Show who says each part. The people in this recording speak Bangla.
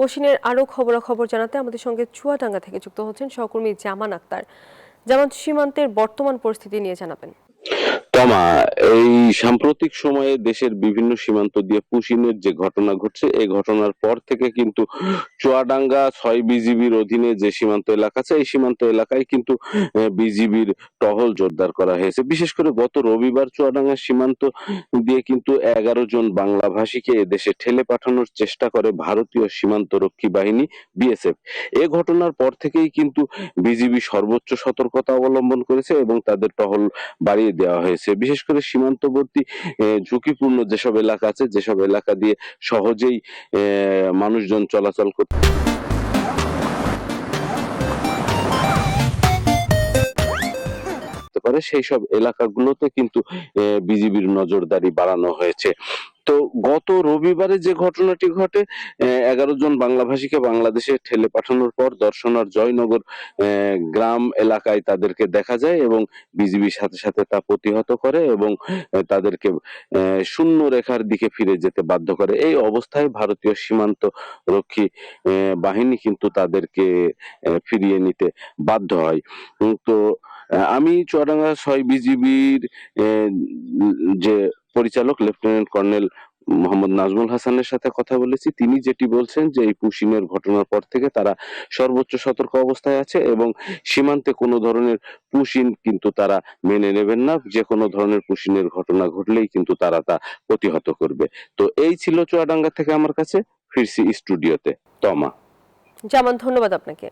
Speaker 1: পশ্চিমের আরো খবরাখবর জানাতে আমাদের সঙ্গে চুয়াডাঙ্গা থেকে যুক্ত হচ্ছেন সহকর্মী জামান আক্তার। জামান, সীমান্তের বর্তমান পরিস্থিতি নিয়ে জানাবেন।
Speaker 2: তমা, এই সাম্প্রতিক সময়ে দেশের বিভিন্ন সীমান্ত দিয়ে পুশিনের যে ঘটনা ঘটছে, এই ঘটনার পর থেকে কিন্তু চুয়াডাঙ্গা ৬ বিজিবির অধীনে যে সীমান্ত এলাকা আছে, এই সীমান্ত এলাকায় কিন্তু বিজিবির টহল জোরদার করা হয়েছে। বিশেষ করে গত রবিবার চুয়াডাঙ্গা সীমান্ত দিয়ে কিন্তু ১১ জন বাংলাভাষীকে এদেশে ঠেলে পাঠানোর চেষ্টা করে ভারতীয় সীমান্ত রক্ষী বাহিনী বিএসএফ। এ ঘটনার পর থেকেই কিন্তু বিজিবি সর্বোচ্চ সতর্কতা অবলম্বন করেছে এবং তাদের টহল বাড়িয়ে দেওয়া হয়েছে। বিশেষ করে সীমান্তবর্তী ঝুঁকিপূর্ণ যেসব এলাকা আছে, যেসব এলাকা দিয়ে সহজেই মানুষজন চলাচল করতে পারে, সেই সব এলাকাগুলোতে কিন্তু বিজিবির নজরদারি বাড়ানো হয়েছে। তো গত রবিবারে যে ঘটনাটি ঘটে, ১১ জন বাংলাভাষীকে বাংলাদেশে ঠেলে পাঠানোর পর দর্শনার জয়নগর গ্রাম এলাকায় তাদেরকে দেখা যায় এবং বিজিবির সাথে সাথে তা প্রতিহত করে এবং তাদেরকে শূন্য রেখার দিকে ফিরে যেতে বাধ্য করে। এই অবস্থায় ভারতীয় সীমান্ত রক্ষী বাহিনী কিন্তু তাদেরকে ফিরিয়ে নিতে বাধ্য হয়। তো আমি চুয়াডাঙ্গা ৬ বিজিবির যে পরিচালক লেফটেন্যান্ট কর্নেল মোহাম্মদ নাজমুল হাসানের সাথে কথা বলেছি। তিনি যেটি বলছেন যে এই পুশিনের ঘটনার পর থেকে তারা সর্বোচ্চ সতর্ক অবস্থায় আছে এবং সীমান্তে কোনো ধরনের পুশিন কিন্তু তারা মেনে নেবেন না। যে কোনো ধরনের পুশিনের ঘটনা ঘটলেই কিন্তু তারা তা প্রতিহত করবে। তো এই ছিল চুয়াডাঙ্গা থেকে আমার কাছে। ফিরছি স্টুডিওতে। তমা।
Speaker 1: জামান, ধন্যবাদ আপনাকে।